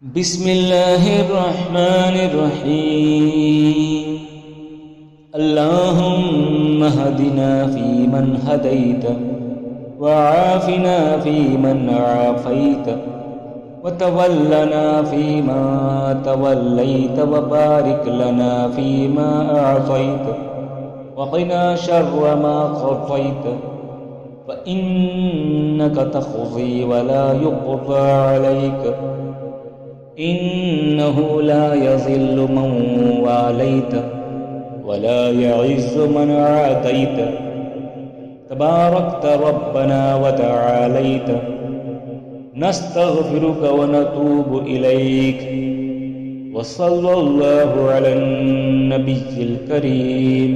बिस्मिल्लाहिर्रहमानिर्रहीम। अल्लाहुम्म हदिना फ़ीमन हदैत वआफ़िना फ़ीमन आफ़ैत वतवल्लना फ़ीमा तवल्लैत वबारिक लना फ़ीमा अअतैत वक़िना शर्र मा क़ज़ैत फ़इन्नक तक़ज़ी वला युक़ज़ा अलैक इन्नहु ला यज़िल्लु मन वालैत वला यअज़्ज़ु मन आदैत तबारकत रब्बना व तआलैत नस्तग़फिरुक व नतूबु इलैक व सल्लल्लाहु अलन नबिय्यिल करीम।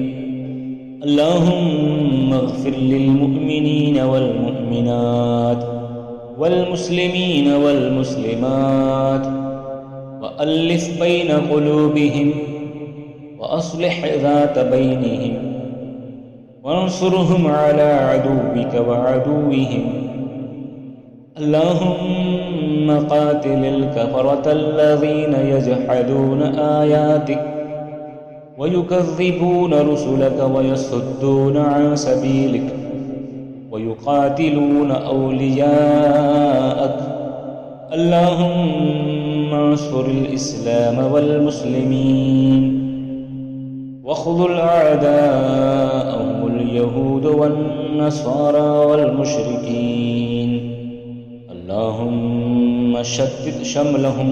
अल्लाहुम्म इग़फ़िर लिल मुअ्मिनीन वल मुअ्मिनात वल मुस्लिमीन वल मुस्लिमात वअल्लिफ़ बैन क़ुलूबिहिम वअस्लिह ज़ात बैनिहिम वंसुरहुम अला अदुव्विक वअदुव्विहिम। अल्लाहुम्म क़ातिलिल कफ़रतल्लज़ीन यजहदून आयातिक वयुकज़्ज़िबून रुसुलक वयसुद्दून अन सबीलिक वयुक़ातिलून औलियाअक। अल्लाहुम्म अंसुरिल इस्लाम वल मुस्लिमीन वख़्ज़ुल अअदाअहुमुल यहूद वन्नसारा वल मुशरिकीन। अल्लाहुम्म शत्तित शमलहुम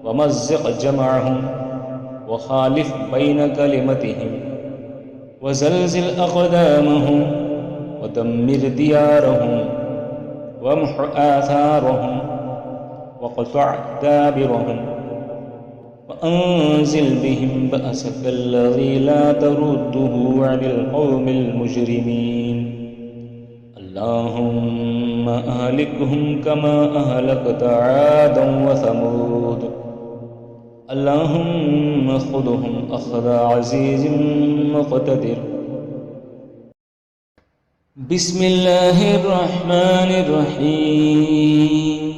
वमज़्ज़िक़ जमअहुम वख़ालिफ़ बैन कलिमतिहिम वज़ल्ज़िल अक़दामहुम वदम्मिर दियारहुम वम्ह आथारहुम वक़्तअ दाबिरहुम वअंज़िल बिहिम बअसकल्लज़ी ला तरुद्दुहु अनिल क़ौमिल मुजरिमीन। अल्लाहुम्म अहलिकहुम कमा अहलकत आदन व समूद। अल्लाहुम्म ख़ुज़हुम अख़ज़ अज़ीज़िम मुक़तदिर। बिस्मिल्लाहिर्रहमानिर्रहीम।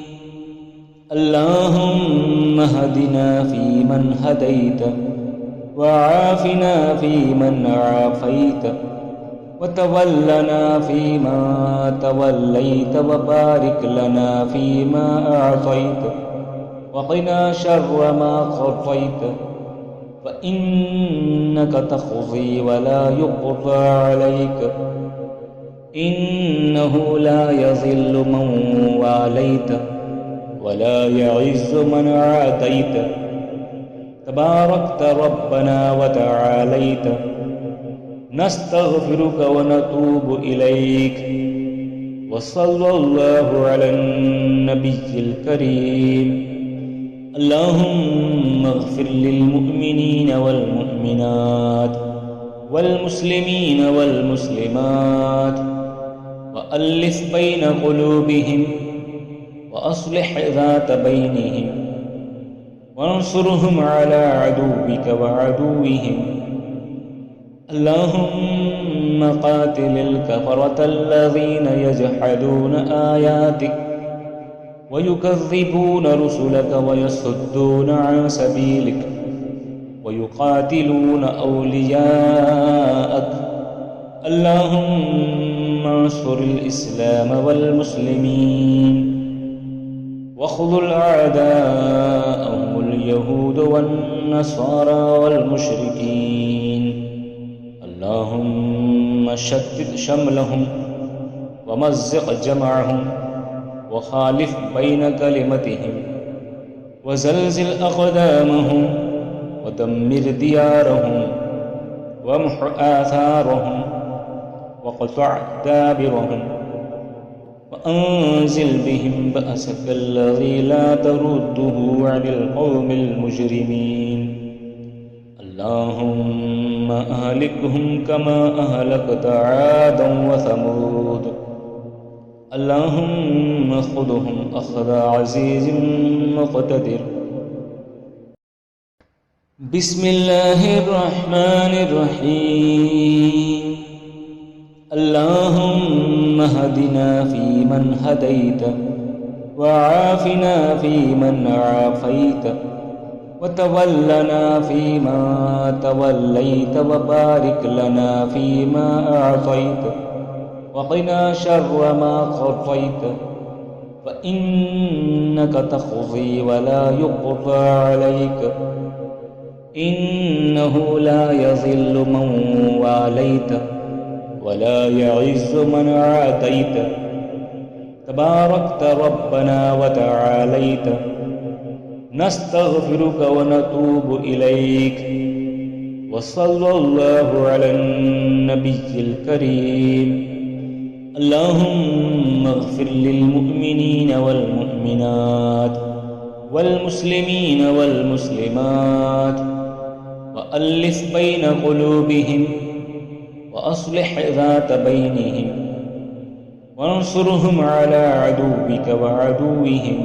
अल्लाहुम्म हदिना फ़ीमन हदैत वआफ़िना फ़ीमन आफ़ैत वतवल्लना फ़ीमा तवल्लैत वबारिक लना फ़ीमा अअतैत वक़िना शर्र मा क़ज़ैत फ़इन्नक तक़ज़ी वला युक़ज़ा अलैक इन्नहु ला यज़िल्लु मन वालैत वला यअज़्ज़ु मन आदैत तबारकत रब्बना व तआलैत नस्तग़फिरुक व नतूबु इलैक व सल्लल्लाहु अलन नबिय्यिल करीम। अल्लाहुम्म इग़फ़िर लिल मुअ्मिनीन वल मुअ्मिनात वल मुस्लिमीन वल मुस्लिमात वअल्लिफ़ बैन क़ुलूबिहिम वअस्लिह ज़ात बैनिहिम वंसुरहुम अला अदुव्विक वअदुव्विहिम। अल्लाहुम्म क़ातिलिल कफ़रतल्लज़ीन यजहदून आयातिक वयुकज़्ज़िबून रुसुलक वयसुद्दून अन सबीलिक वयुक़ातिलून औलियाअक। अल्लाहुम्म अंसुरिल इस्लाम वल मुस्लिमीन वख़्ज़ुल अअदाअहुमुल यहूद वन्नसारा वल मुशरिकीन। अल्लाहुम्म शत्तित शमलहुम वमज़्ज़िक़ जमअहुम वख़ालिफ़ बैन कलिमतिहिम वज़ल्ज़िल अक़दामहुम वदम्मिर दियारहुम वम्ह आथारहुम वक़्तअ दाबिरहुम वअंज़िल बिहिम बअसकल्लज़ी ला तरुद्दुहु अनिल क़ौमिल मुजरिमीन। अल्लाहुम्म अहलिकहुम कमा अहलकत आदन व समूद। अल्लाहुम्म ख़ुज़हुम अख़ज़ अज़ीज़िम मुक़तदिर। बिस्मिल्लाहिर्रहमानिर्रहीम। अल्लाहुम्म हदिना फ़ीमन हदैत وعافنا فيمن عافيت وتولنا فيما توليت وبارك لنا فيما أعطيت وقنا شر ما قضيت فإنك تقضي ولا يقضى عليك إنه لا يذل من واليت ولا يعز من عاديت تباركت ربنا وتعاليت نستغفرك ونتوب إليك وصلى الله على النبي الكريم اللهم اغفر للمؤمنين والمؤمنات والمسلمين والمسلمات وألف بين قلوبهم وأصلح ذات بينهم وانصرهم على عدوك وعدوهم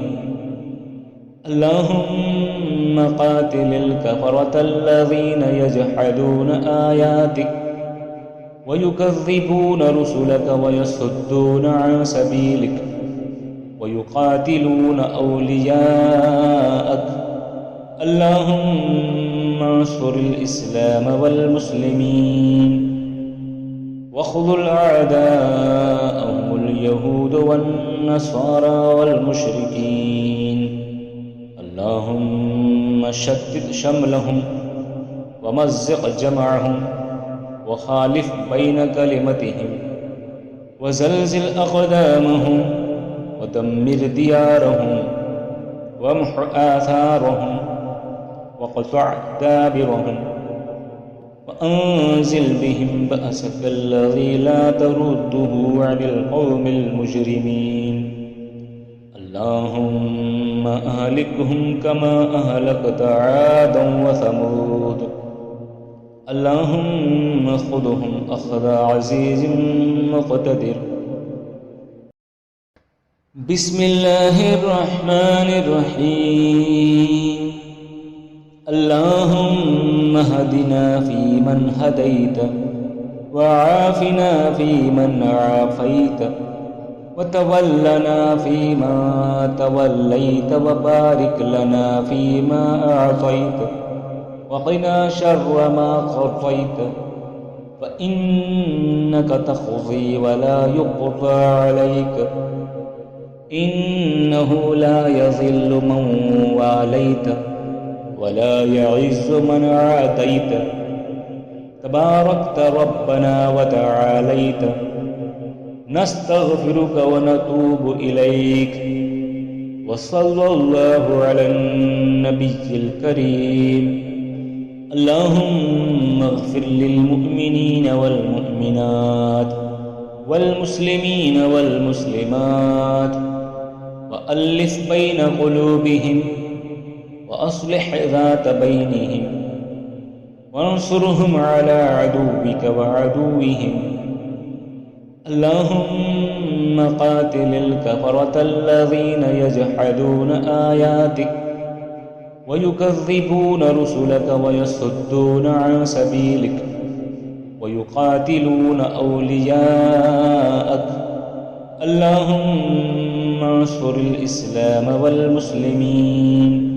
اللهم قاتل الكفرة الذين يجحدون آياتك ويكذبون رسلك ويصدون عن سبيلك ويقاتلون أولياءك اللهم انصر الإسلام والمسلمين واخذل أعداءهم اليهود والنصارى والمشركين اللهم شتت شملهم ومزق جمعهم وخالف بين كلمتهم وزلزل أقدامهم ودمر ديارهم وامح آثارهم وقطع دابرهم وأنزل بهم بأسك الذي لا ترده عن القوم المجرمين اللهم أهلكهم كما أهلكت عادا وثمود اللهم خذهم أخذ عزيز مقتدر بسم الله الرحمن الرحيم اللهم اهدنا فيمن هديت وعافنا فيمن عافيت وتولنا فيما توليت وبارك لنا فيما أعطيت وقنا شر ما قضيت فإنك تقضي ولا يقضى عليك إنه لا يذل من واليت ولا يعز من عاديت تباركت ربنا وتعاليت نستغفرك ونتوب إليك وصلى الله على النبي الكريم اللهم اغفر للمؤمنين والمؤمنات والمسلمين والمسلمات وألف بين قلوبهم وأصلح ذات بينهم وانصرهم على عدوك وعدوهم اللهم قاتل الكفرة الذين يجحدون آياتك ويكذبون رسلك ويصدون عن سبيلك ويقاتلون أولياءك اللهم انصر الإسلام والمسلمين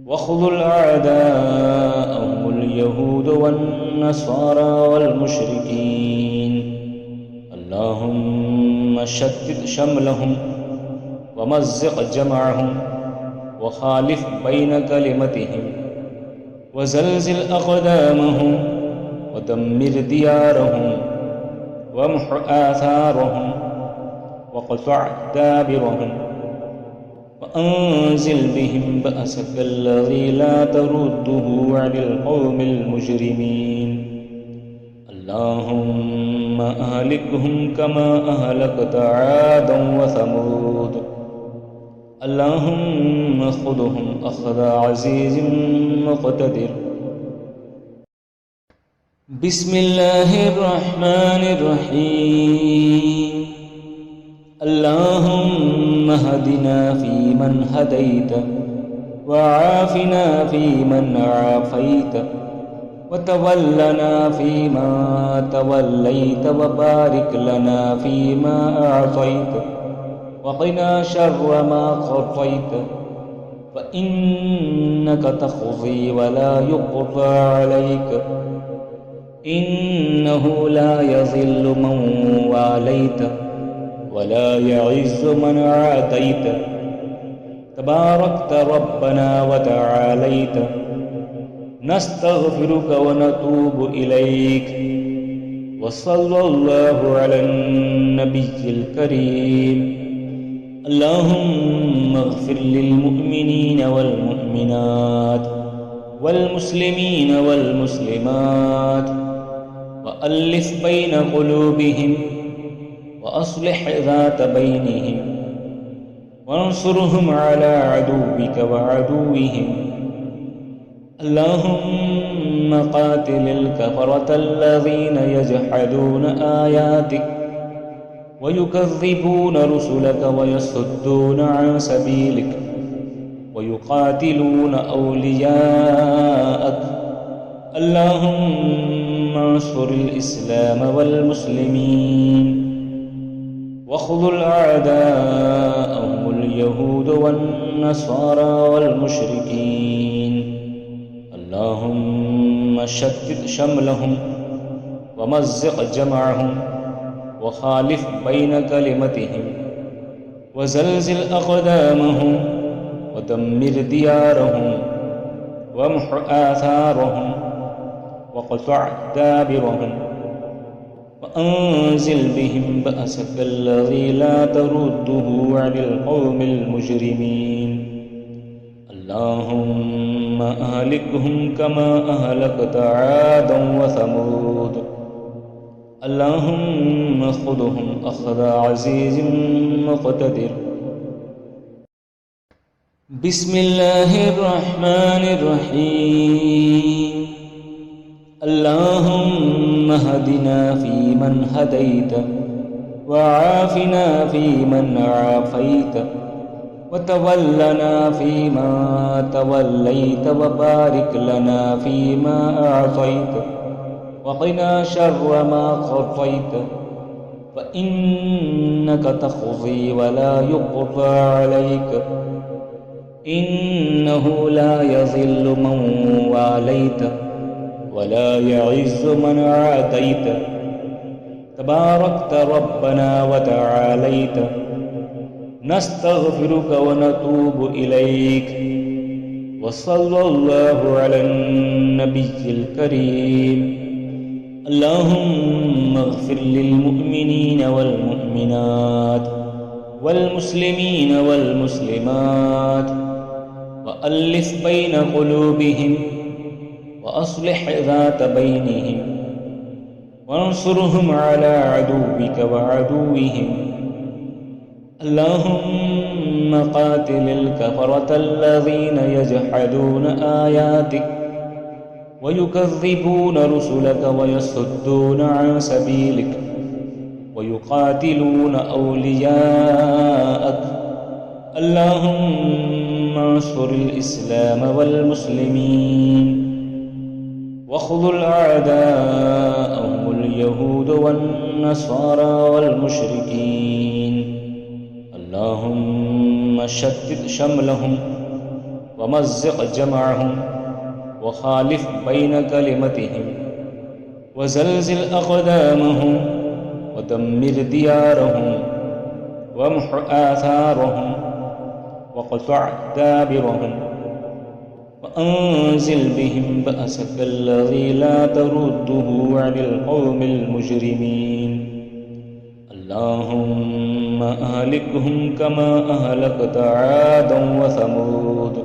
واخذل أعداءهم اليهود والنصارى والمشركين اللهم شتت شملهم ومزق جمعهم وخالف بين كلمتهم وزلزل أقدامهم ودمر ديارهم وامح آثارهم وقطع دابرهم وأنزل بهم بأسك الذي لا ترده عن القوم المجرمين اللهم أهلكهم كما أهلكت عادا وثمود اللهم خذهم أخذ عزيز مقتدر بسم الله الرحمن الرحيم اللهم اهدنا فيمن هديت وعافنا فيمن عافيت وتولنا فيما توليت وبارك لنا فيما أعطيت وقنا شر ما قضيت فإنك تقضي ولا يقضى عليك إنه لا يذل من واليت ولا يعز من عاديت تباركت ربنا وتعاليت نستغفرك ونتوب إليك وصلى الله على النبي الكريم. اللهم اغفر للمؤمنين والمؤمنات والمسلمين والمسلمات وألف بين قلوبهم وأصلح ذات بينهم وانصرهم على عدوك وعدوهم. اللهم قاتل الكفرة الذين يجحدون آياتك ويكذبون رسلك ويصدون عن سبيلك ويقاتلون أولياءك. اللهم انصر الإسلام والمسلمين واخذل أعداءهم اليهود والنصارى والمشركين. اللهم شتت شملهم ومزق جمعهم وخالف بين كلمتهم وزلزل أقدامهم ودمر ديارهم وامح آثارهم وقطع دابرهم وأنزل بهم بأسك الذي لا ترده عن القوم المجرمين. اللهم أهلكهم كما أهلكت عادا وثمود. اللهم خذهم أخذ عزيز مقتدر. بسم الله الرحمن الرحيم. اللهم اهدنا فيمن هديت وعافنا فيمن عافيت وتولنا فيما توليت وبارك لنا فيما أعطيت وقنا شر ما قضيت فإنك تقضي ولا يقضى عليك إنه لا يذل من واليت ولا يعز من عاديت تباركت ربنا وتعاليت نستغفرك ونتوب إليك وصلى الله على النبي الكريم. اللهم اغفر للمؤمنين والمؤمنات والمسلمين والمسلمات وألف بين قلوبهم وأصلح ذات بينهم وانصرهم على عدوك وعدوهم. اللهم قاتل الكفرة الذين يجحدون آياتك ويكذبون رسلك ويصدون عن سبيلك ويقاتلون أولياءك. اللهم انصر الإسلام والمسلمين واخذل أعداءهم اليهود والنصارى والمشركين. اللهم شتت شملهم ومزق جمعهم وخالف بين كلمتهم وزلزل أقدامهم ودمر ديارهم وامح آثارهم وقطع دابرهم وأنزل بهم بأسك الذي لا ترده عن القوم المجرمين. اللهم أهلكهم كما أهلكت عادا وثمود.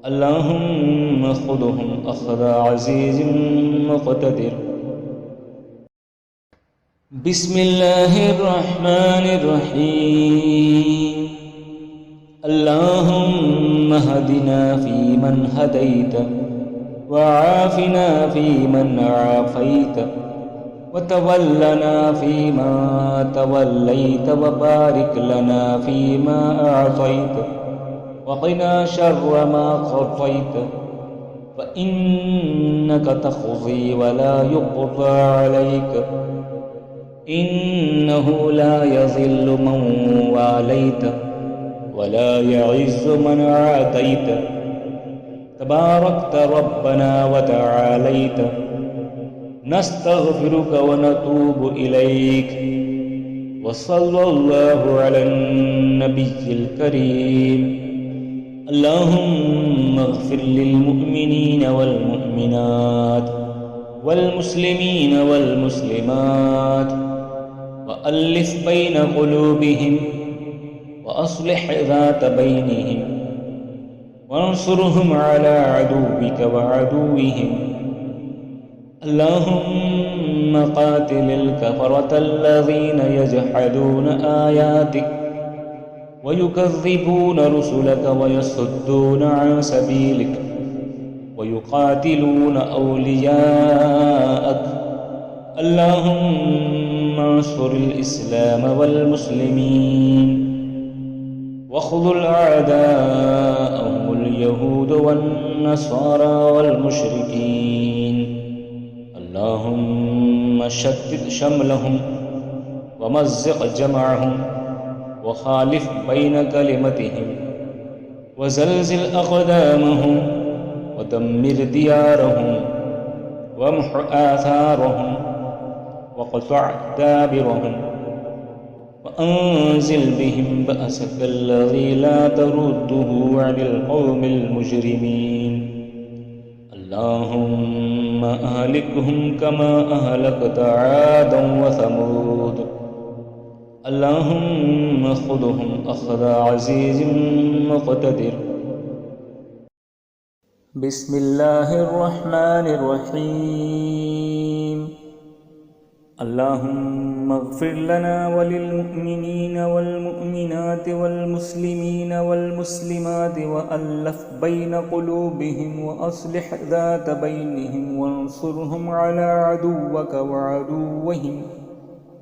اللهم خذهم أخذ عزيز مقتدر. بسم الله الرحمن الرحيم. اللهم اهدنا فيمن هديت وعافنا فيمن عافيت وتولنا فيما توليت وبارك لنا فيما أعطيت وقنا شر ما قضيت فإنك تقضي ولا يقضى عليك إنه لا يضل من واليت ولا يعز من عاديت، تباركت ربنا وتعاليت. نستغفرك ونتوب إليك، وصلى الله على النبي الكريم. اللهم اغفر للمؤمنين والمؤمنات والمسلمين والمسلمات، وألف بين قلوبهم، وأصلح ذات بينهم، وانصرهم على عدوك وعدوهم. اللهم قاتل الكفرة الذين يجحدون آياتك ويكذبون رسلك ويصدون عن سبيلك ويقاتلون أولياءك. اللهم انصر الإسلام والمسلمين واخذل أعداءهم اليهود والنصارى والمشركين. اللهم شتت شملهم ومزق جمعهم وخالف بين كلمتهم وزلزل أقدامهم ودمر ديارهم وامح آثارهم وقطع دابرهم، وأنزل بهم بأسك الذي لا ترده عن القوم المجرمين. اللهم أهلكهم كما أهلكت عادا وثمود. اللهم خذهم أخذ عزيز مقتدر. بسم الله الرحمن الرحيم. اللهم اغفر لنا وللمؤمنين والمؤمنات والمسلمين والمسلمات، وألف بين قلوبهم، وأصلح ذات بينهم، وانصرهم على عدوك وعدوهم.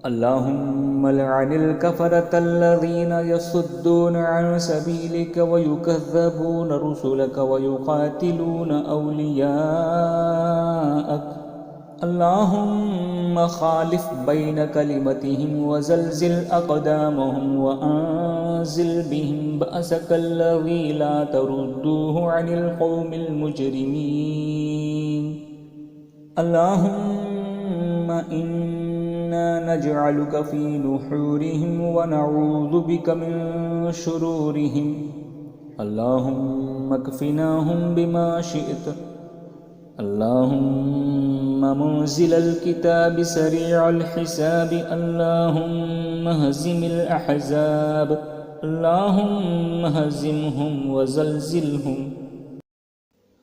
اللهم لعن الكفرة الذين يصدون عن سبيلك ويكذبون رسلك ويقاتلون أولياءك. اللهم خالف بين كلمتهم وزلزل أقدامهم وأنزل بهم بأسك الذي لا تردوه عن القوم المجرمين. اللهم إنا نجعلك في نحورهم ونعوذ بك من شرورهم. اللهم اكفناهم بما شئت. اللهم منزل الكتاب سريع الحساب. اللهم اهزم الأحزاب. اللهم هزمهم وزلزلهم.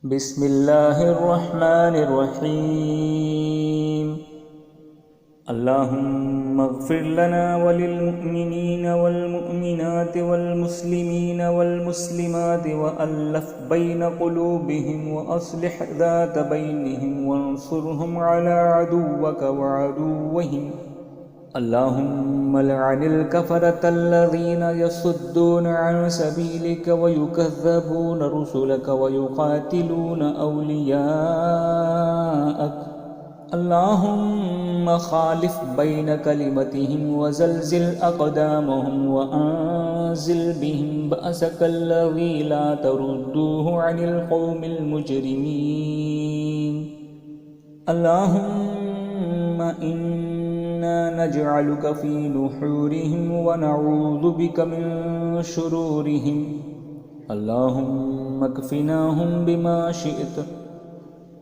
بسم الله الرحمن الرحيم. اللهم اغفر لنا وللمؤمنين والمؤمنات والمسلمين والمسلمات، وألف بين قلوبهم، وأصلح ذات بينهم، وانصرهم على عدوك وعدوهم. اللهم لعن الكفرة الذين يصدون عن سبيلك ويكذبون رسلك ويقاتلون أولياءك. اللهم خالف بين كلمتهم وزلزل أقدامهم وأنزل بهم بأسك الذي لا تردوه عن القوم المجرمين. اللهم إنا نجعلك في نحورهم ونعوذ بك من شرورهم. اللهم اكفناهم بما شئت.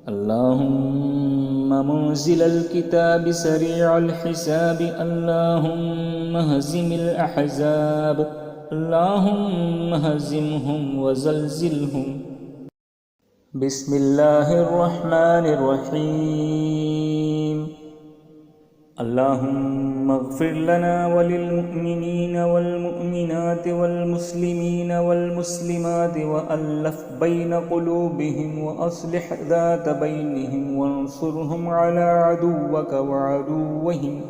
اللهم منزل الكتاب سريع الحساب. اللهم اهزم الأحزاب. اللهم هزمهم وزلزلهم. بسم الله الرحمن الرحيم. اللهم اغفر لنا وللمؤمنين والمؤمنات والمسلمين والمسلمات، وألف بين قلوبهم، وأصلح ذات بينهم، وانصرهم على عدوك وعدوهم.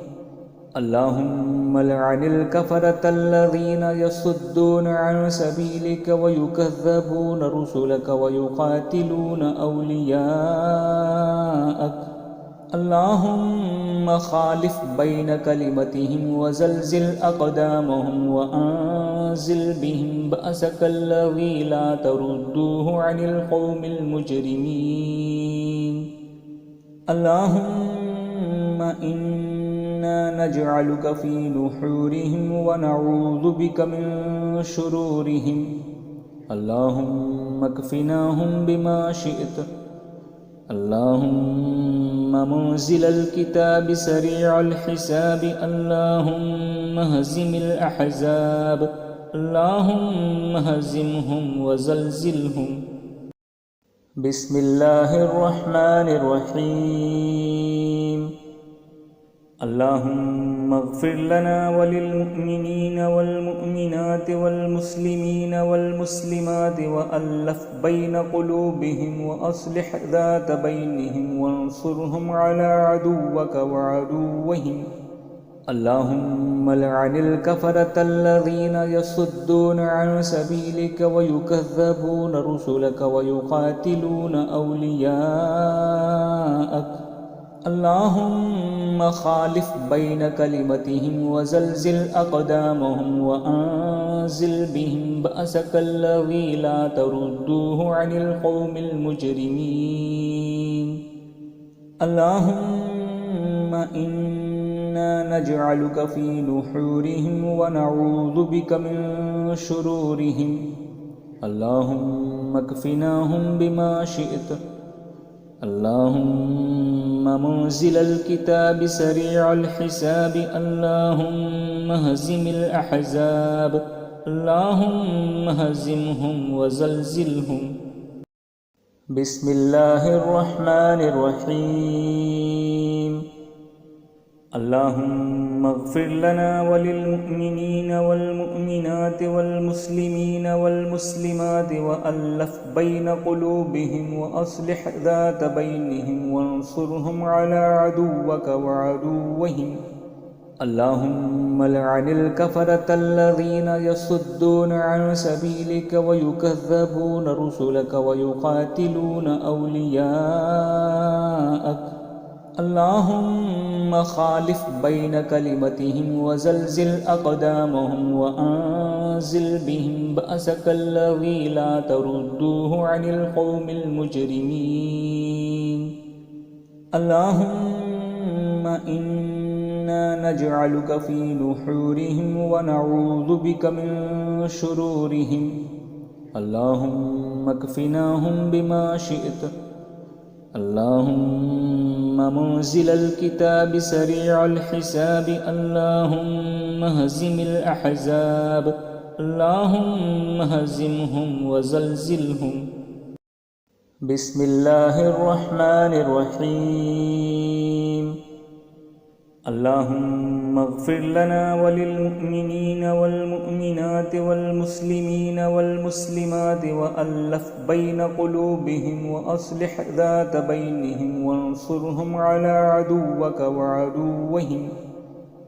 اللهم لعن الكفرة الذين يصدون عن سبيلك ويكذبون رسلك ويقاتلون أولياءك. اللهم خالف بين كلمتهم وزلزل أقدامهم وأنزل بهم بأسك الذي لا تردوه عن القوم المجرمين اللهم إنا نجعلك في نحورهم ونعوذ بك من شرورهم اللهم اكفناهم بما شئت اللهم منزل الكتاب سريع الحساب اللهم هزم الأحزاب اللهم هزمهم وزلزلهم بسم الله الرحمن الرحيم اللهم اغفر لنا وللمؤمنين والمؤمنات والمسلمين والمسلمات وألف بين قلوبهم وأصلح ذات بينهم وانصرهم على عدوك وعدوهم اللهم لعن الكفرة الذين يصدون عن سبيلك ويكذبون رسلك ويقاتلون أولياءك اللهم خالف بين كلمتهم وزلزل أقدامهم وأنزل بهم بأسك الذي لا تردوه عن القوم المجرمين اللهم إنا نجعلك في نحورهم ونعوذ بك من شرورهم اللهم اكفناهم بما شئت اللهم منزل الكتاب سريع الحساب اللهم هزم الأحزاب اللهم هزمهم وزلزلهم بسم الله الرحمن الرحيم اللهم اغفر لنا وللمؤمنين والمؤمنات والمسلمين والمسلمات وألف بين قلوبهم وأصلح ذات بينهم وانصرهم على عدوك وعدوهم اللهم لعن الكفرة الذين يصدون عن سبيلك ويكذبون رسلك ويقاتلون أولياءك اللهم خالف بين كلمتهم وزلزل أقدامهم وأنزل بهم بأسك الذي لا تردوه عن القوم المجرمين اللهم إنا نجعلك في نحورهم ونعوذ بك من شرورهم اللهم اكفناهم بما شئت اللهم منزل الكتاب سريع الحساب اللهم هزم الأحزاب اللهم هزمهم وزلزلهم بسم الله الرحمن الرحيم اللهم اغفر لنا وللمؤمنين والمؤمنات والمسلمين والمسلمات وألف بين قلوبهم وأصلح ذات بينهم وانصرهم على عدوك وعدوهم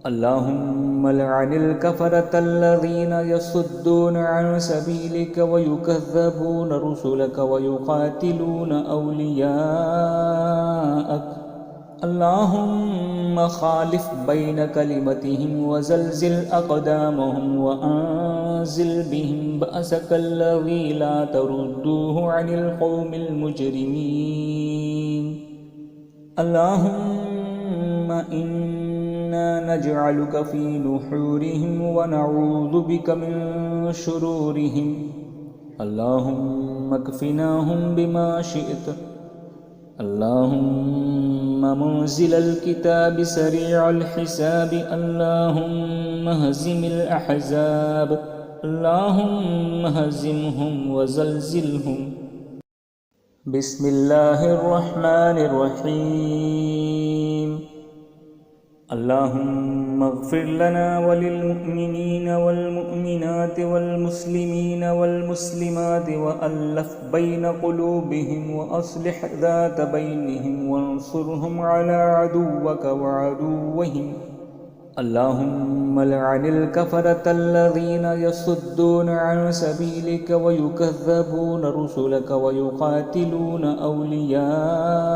اللهم لعن الكفرة الذين يصدون عن سبيلك ويكذبون رسلك ويقاتلون أولياءك اللهم خالف بين كلمتهم وزلزل أقدامهم وأنزل بهم بأسك الذي لا تردوه عن القوم المجرمين اللهم إنا نجعلك في نحورهم ونعوذ بك من شرورهم اللهم اكفناهم بما شئت اللهم منزل الكتاب سريع الحساب اللهم هزم الأحزاب اللهم هزمهم وزلزلهم بسم الله الرحمن الرحيم اللهم اغفر لنا وللمؤمنين والمؤمنات والمسلمين والمسلمات وألف بين قلوبهم وأصلح ذات بينهم وانصرهم على عدوك وعدوهم اللهم لعن الكفرة الذين يصدون عن سبيلك ويكذبون رسلك ويقاتلون أولياءك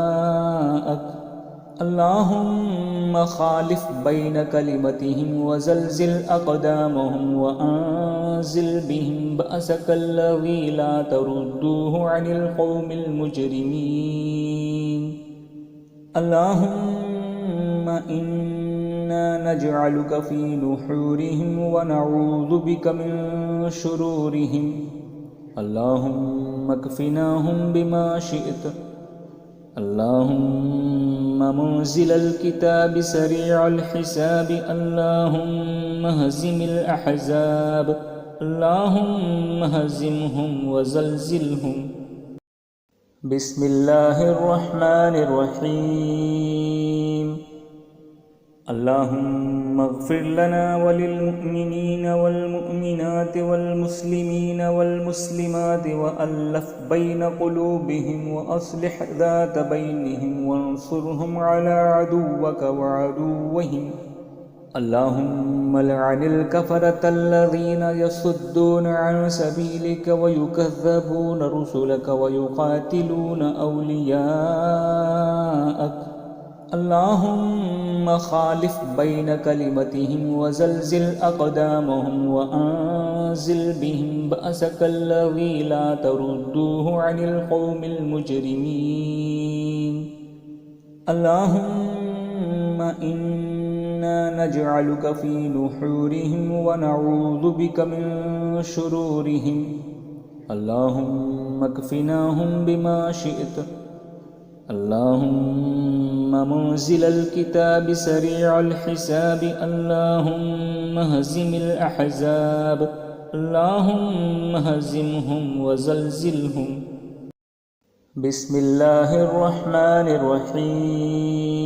اللهم خالف بين كلمتهم وزلزل أقدامهم وأنزل بهم بأسك الذي لا تردوه عن القوم المجرمين اللهم إنا نجعلك في نحورهم ونعوذ بك من شرورهم اللهم اكفناهم بما شئت اللهم منزل الكتاب سريع الحساب اللهم هزم الأحزاب اللهم هزمهم وزلزلهم بسم الله الرحمن الرحيم اللهم اغفر لنا وللمؤمنين والمؤمنات والمسلمين والمسلمات وألف بين قلوبهم وأصلح ذات بينهم وانصرهم على عدوك وعدوهم اللهم لعن الكفرة الذين يصدون عن سبيلك ويكذبون رسلك ويقاتلون أولياءك اللهم خالف بين كلمتهم وزلزل أقدامهم وأنزل بهم بأسك الذي لا تردوه عن القوم المجرمين اللهم إنا نجعلك في نحورهم ونعوذ بك من شرورهم اللهم اكفناهم بما شئت اللهم منزل الكتاب سريع الحساب اللهم هزم الأحزاب اللهم هزمهم وزلزلهم بسم الله الرحمن الرحيم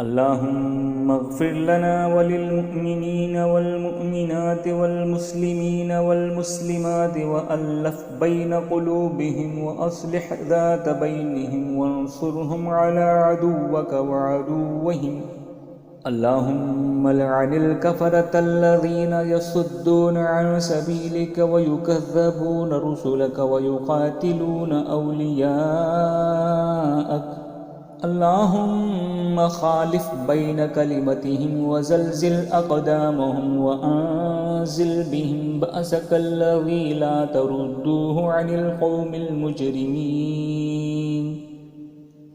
اللهم اغفر لنا وللمؤمنين والمؤمنات والمسلمين والمسلمات وألف بين قلوبهم وأصلح ذات بينهم وانصرهم على عدوك وعدوهم اللهم لعن الكفرة الذين يصدون عن سبيلك ويكذبون رسلك ويقاتلون أولياءك اللهم خالف بين كلمتهم وزلزل أقدامهم وأنزل بهم بأسك الذي لا تردوه عن القوم المجرمين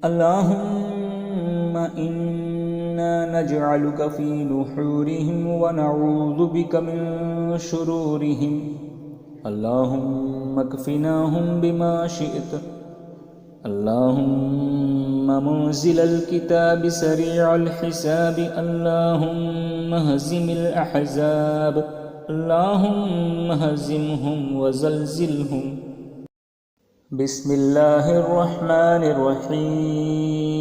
اللهم إنا نجعلك في نحورهم ونعوذ بك من شرورهم اللهم اكفناهم بما شئت اللهم منزل الكتاب سريع الحساب اللهم هزم الأحزاب اللهم هزمهم وزلزلهم بسم الله الرحمن الرحيم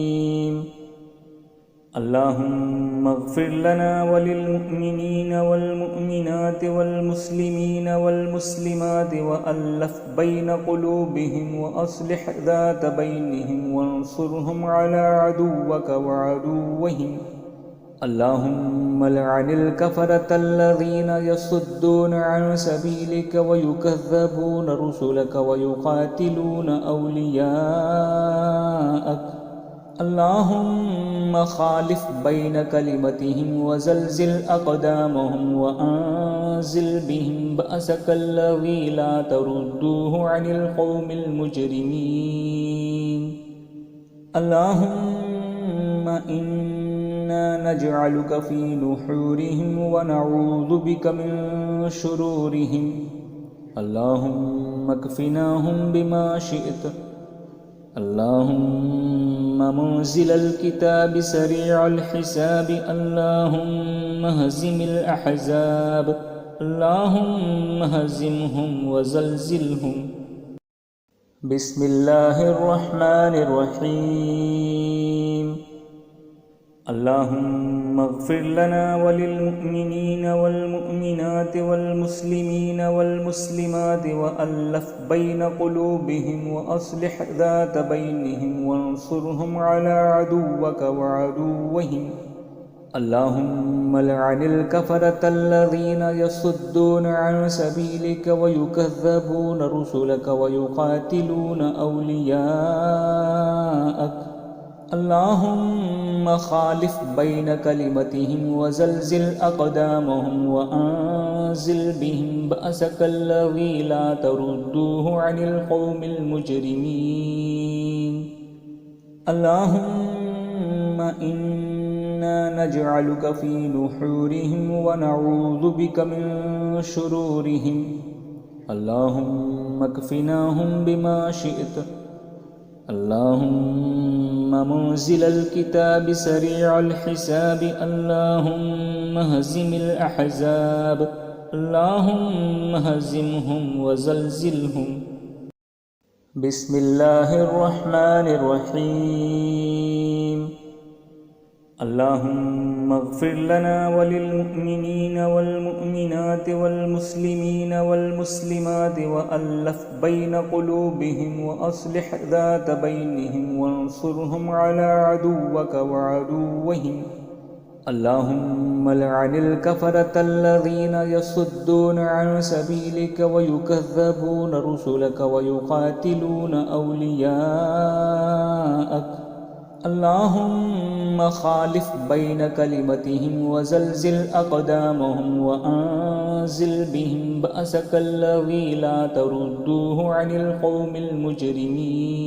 اللهم اغفر لنا وللمؤمنين والمؤمنات والمسلمين والمسلمات وألف بين قلوبهم وأصلح ذات بينهم وانصرهم على عدوك وعدوهم اللهم لعن الكفرة الذين يصدون عن سبيلك ويكذبون رسلك ويقاتلون أولياءك اللهم خالف بين كلمتهم وزلزل أقدامهم وأنزل بهم بأسك الذي لا تردوه عن القوم المجرمين اللهم إنا نجعلك في نحورهم ونعوذ بك من شرورهم اللهم اكفناهم بما شئت اللهم منزل الكتاب سريع الحساب اللهم هزم الأحزاب اللهم هزمهم وزلزلهم بسم الله الرحمن الرحيم اللهم اغفر لنا وللمؤمنين والمؤمنات والمسلمين والمسلمات وألف بين قلوبهم وأصلح ذات بينهم وانصرهم على عدوك وعدوهم اللهم لعن الكفرة الذين يصدون عن سبيلك ويكذبون رسلك ويقاتلون أولياءك اللهم خالف بين كلمتهم وزلزل أقدامهم وأنزل بهم بأسك الذي لا تردوه عن القوم المجرمين اللهم إنا نجعلك في نحورهم ونعوذ بك من شرورهم اللهم اكفناهم بما شئت اللهم منزل الكتاب سريع الحساب اللهم هزم الأحزاب اللهم هزمهم وزلزلهم بسم الله الرحمن الرحيم اللهم اغفر لنا وللمؤمنين والمؤمنات والمسلمين والمسلمات وألف بين قلوبهم وأصلح ذات بينهم وانصرهم على عدوك وعدوهم اللهم لعن الكفرة الذين يصدون عن سبيلك ويكذبون رسلك ويقاتلون أولياءك اللهم خالف بين كلمتهم وزلزل أقدامهم وأنزل بهم بأسك الذي لا تردوه عن القوم المجرمين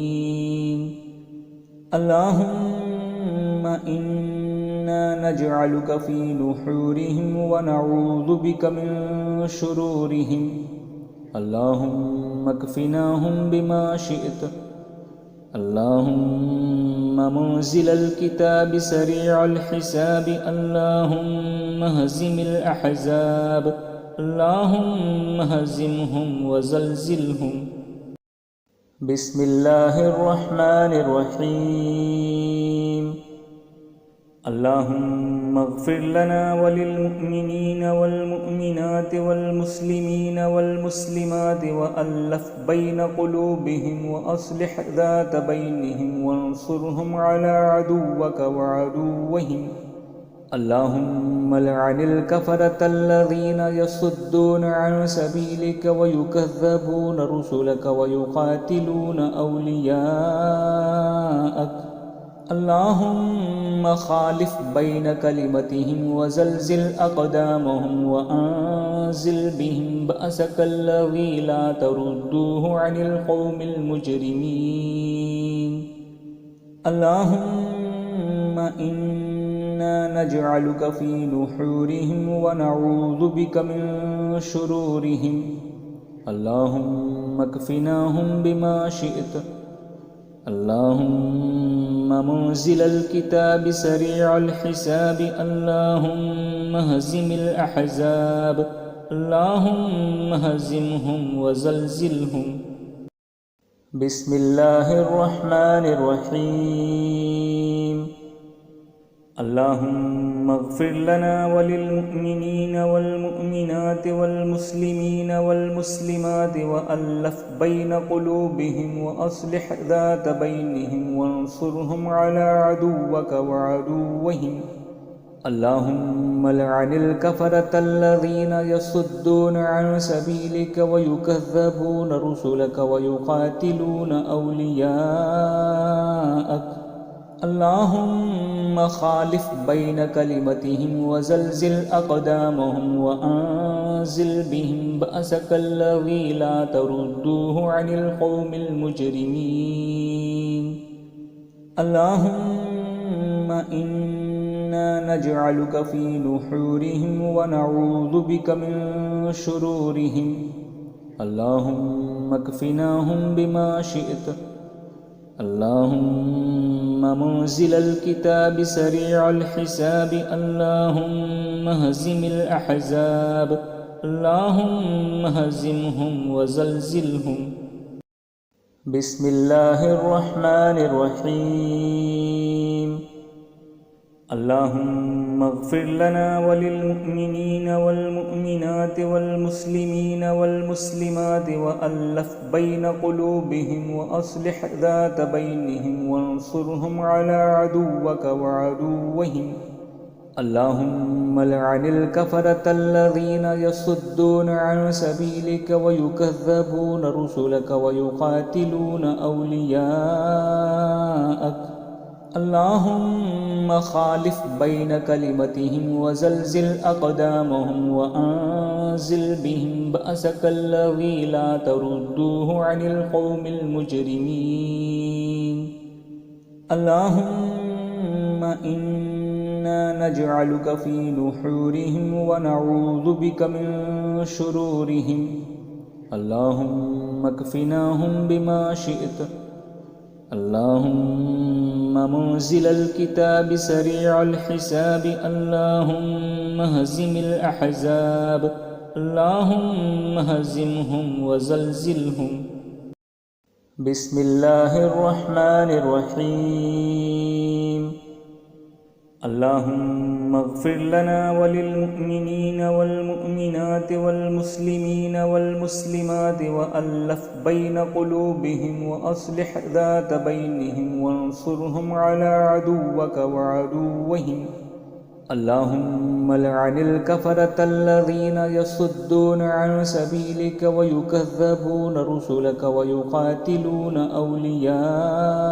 اللهم إنا نجعلك في نحورهم ونعوذ بك من شرورهم اللهم اكفناهم بما شئت اللهم منزل الكتاب سريع الحساب اللهم هزم الأحزاب اللهم هزمهم وزلزلهم بسم الله الرحمن الرحيم اللهم اغفر لنا وللمؤمنين والمؤمنات والمسلمين والمسلمات وألف بين قلوبهم وأصلح ذات بينهم وانصرهم على عدوك وعدوهم اللهم لعن الكفرة الذين يصدون عن سبيلك ويكذبون رسلك ويقاتلون أولياءك اللهم خالف بين كلمتهم وزلزل أقدامهم وأنزل بهم بأسك الذي لا تردوه عن القوم المجرمين اللهم إنا نجعلك في نحورهم ونعوذ بك من شرورهم اللهم اكفناهم بما شئت اللهم منزل الكتاب سريع الحساب اللهم هزم الأحزاب اللهم هزمهم وزلزلهم بسم الله الرحمن الرحيم اللهم اغفر لنا وللمؤمنين والمؤمنات والمسلمين والمسلمات وألف بين قلوبهم وأصلح ذات بينهم وانصرهم على عدوك وعدوهم اللهم لعن الكفرة الذين يصدون عن سبيلك ويكذبون رسلك ويقاتلون أولياءك اللهم خالف بين كلمتهم وزلزل أقدامهم وأنزل بهم بأسك الذي لا تردوه عن القوم المجرمين اللهم إنا نجعلك في نحورهم ونعوذ بك من شرورهم اللهم اكفناهم بما شئت اللهم منزل الكتاب سريع الحساب اللهم هزم الأحزاب اللهم هزمهم وزلزلهم بسم الله الرحمن الرحيم اللهم اغفر لنا وللمؤمنين والمؤمنات والمسلمين والمسلمات وألف بين قلوبهم وأصلح ذات بينهم وانصرهم على عدوك وعدوهم اللهم لعن الكفرة الذين يصدون عن سبيلك ويكذبون رسلك ويقاتلون أولياءك اللهم خالف بين كلمتهم وزلزل أقدامهم وأنزل بهم بأسك الذي لا تردوه عن القوم المجرمين اللهم إنا نجعلك في نحورهم ونعوذ بك من شرورهم اللهم اكفناهم بما شئت اللهم منزل الكتاب سريع الحساب اللهم هزم الأحزاب اللهم هزمهم وزلزلهم بسم الله الرحمن الرحيم اللهم اغفر لنا وللمؤمنين والمؤمنات والمسلمين والمسلمات وألف بين قلوبهم وأصلح ذات بينهم وانصرهم على عدوك وعدوهم اللهم لعن الكفرة الذين يصدون عن سبيلك ويكذبون رسلك ويقاتلون أولياءك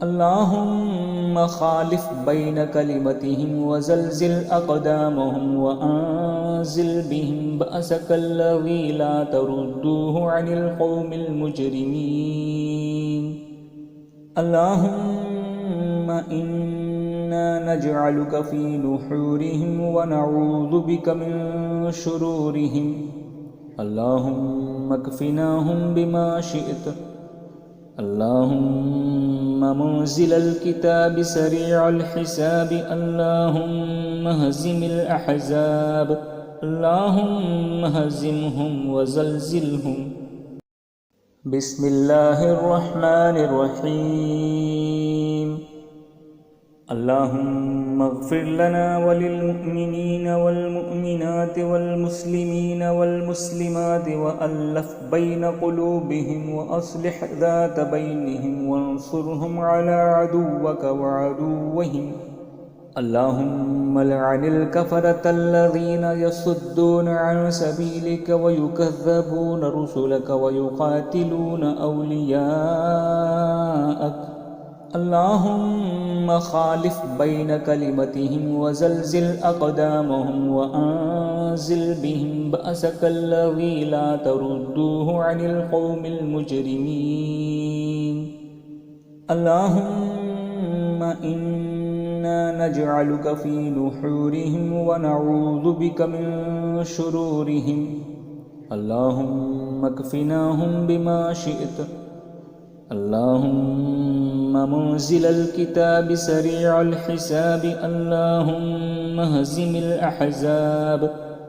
اللهم خالف بين كلمتهم وزلزل أقدامهم وأنزل بهم بأسك الذي لا تردوه عن القوم المجرمين اللهم إنا نجعلك في نحورهم ونعوذ بك من شرورهم اللهم اكفناهم بما شئت اللهم منزل الكتاب سريع الحساب اللهم هزم الأحزاب اللهم هزمهم وزلزلهم بسم الله الرحمن الرحيم اللهم اغفر لنا وللمؤمنين والمؤمنات والمسلمين والمسلمات وألف بين قلوبهم وأصلح ذات بينهم وانصرهم على عدوك وعدوهم اللهم لعن الكفرة الذين يصدون عن سبيلك ويكذبون رسلك ويقاتلون أولياءك اللهم خالف بين كلمتهم وزلزل أقدامهم وأنزل بهم بأسك الذي لا تردوه عن القوم المجرمين اللهم إنا نجعلك في نحورهم ونعوذ بك من شرورهم اللهم اكفناهم بما شئت اللهم منزل الكتاب سريع الحساب اللهم هزم الأحزاب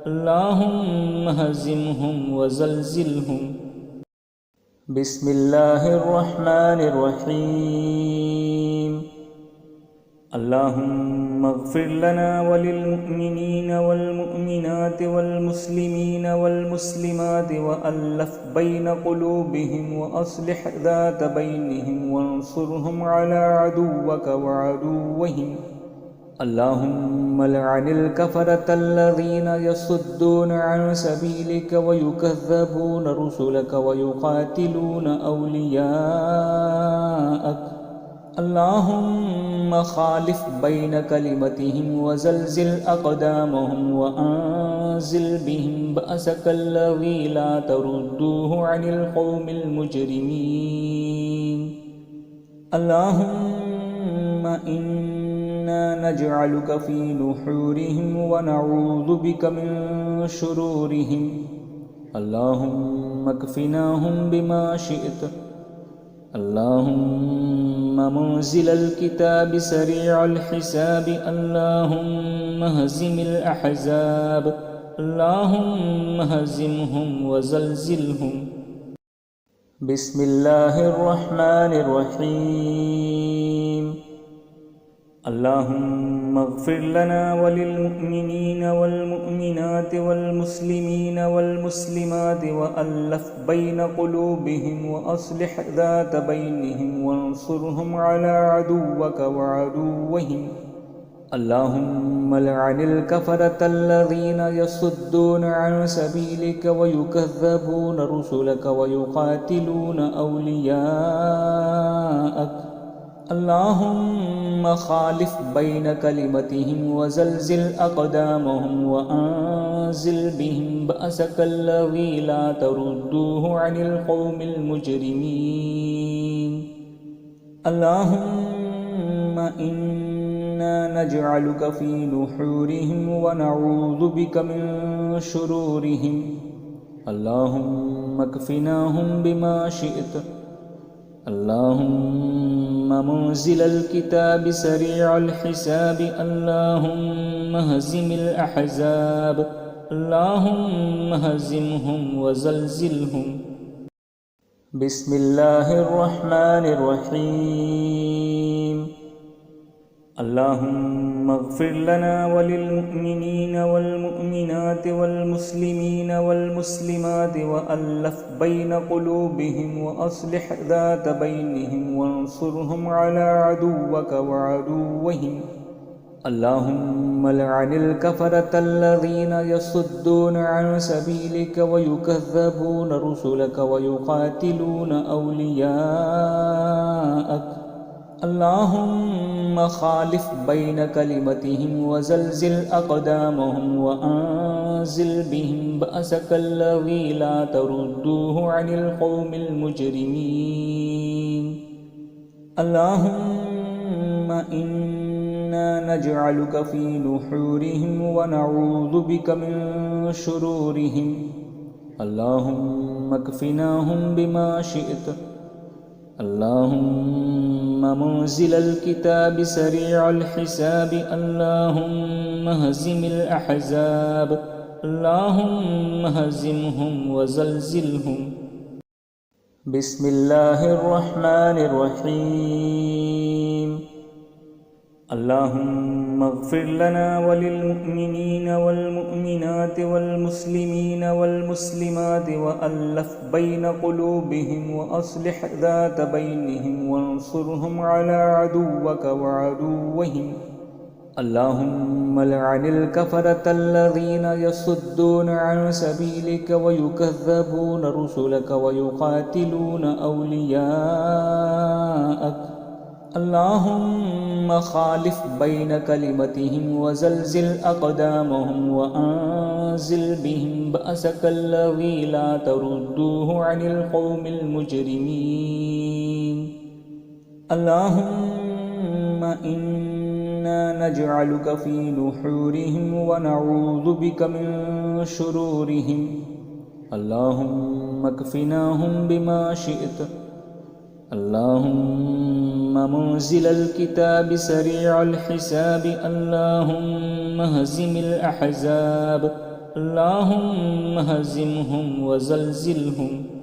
اللهم هزمهم وزلزلهم بسم الله الرحمن الرحيم اللهم اغفر لنا وللمؤمنين والمؤمنات والمسلمين والمسلمات وألف بين قلوبهم وأصلح ذات بينهم وانصرهم على عدوك وعدوهم اللهم لعن الكفرة الذين يصدون عن سبيلك ويكذبون رسلك ويقاتلون أولياءك اللهم خالف بين كلمتهم وزلزل أقدامهم وأنزل بهم بأسك الذي لا تردوه عن القوم المجرمين اللهم إنا نجعلك في نحورهم ونعوذ بك من شرورهم اللهم اكفناهم بما شئت اللهم منزل الكتاب سريع الحساب اللهم هزم الأحزاب اللهم هزمهم وزلزلهم بسم الله الرحمن الرحيم اللهم اغفر لنا وللمؤمنين والمؤمنات والمسلمين والمسلمات وألف بين قلوبهم وأصلح ذات بينهم وانصرهم على عدوك وعدوهم اللهم لعن الكفرة الذين يصدون عن سبيلك ويكذبون رسلك ويقاتلون أولياءك اللهم خالف بين كلمتهم وزلزل أقدامهم وأنزل بهم بأسك الذي لا تردوه عن القوم المجرمين اللهم إنا نجعلك في نحورهم ونعوذ بك من شرورهم اللهم اكفناهم بما شئت اللهم منزل الكتاب سريع الحساب اللهم اهزم الأحزاب اللهم هزمهم وزلزلهم بسم الله الرحمن الرحيم اللهم اغفر لنا وللمؤمنين والمؤمنات والمسلمين والمسلمات وألف بين قلوبهم وأصلح ذات بينهم وانصرهم على عدوك وعدوهم اللهم لعن الكفرة الذين يصدون عن سبيلك ويكذبون رسلك ويقاتلون أولياءك اللهم خالف بين كلمتهم وزلزل أقدامهم وأنزل بهم بأسك الذي لا تردوه عن القوم المجرمين اللهم إنا نجعلك في نحورهم ونعوذ بك من شرورهم اللهم اكفناهم بما شئت اللهم منزل الكتاب سريع الحساب اللهم اهزم الأحزاب اللهم هزمهم وزلزلهم بسم الله الرحمن الرحيم اللهم اغفر لنا وللمؤمنين والمؤمنات والمسلمين والمسلمات وألف بين قلوبهم وأصلح ذات بينهم وانصرهم على عدوك وعدوهم اللهم لعن الكفرة الذين يصدون عن سبيلك ويكذبون رسلك ويقاتلون أولياءك اللهم خالف بين كلمتهم وزلزل أقدامهم وأنزل بهم بأسك الذي لا تردوه عن القوم المجرمين اللهم إنا نجعلك في نحورهم ونعوذ بك من شرورهم اللهم اكفناهم بما شئت اللهم منزل الكتاب سريع الحساب اللهم اهزم الأحزاب اللهم هزمهم وزلزلهم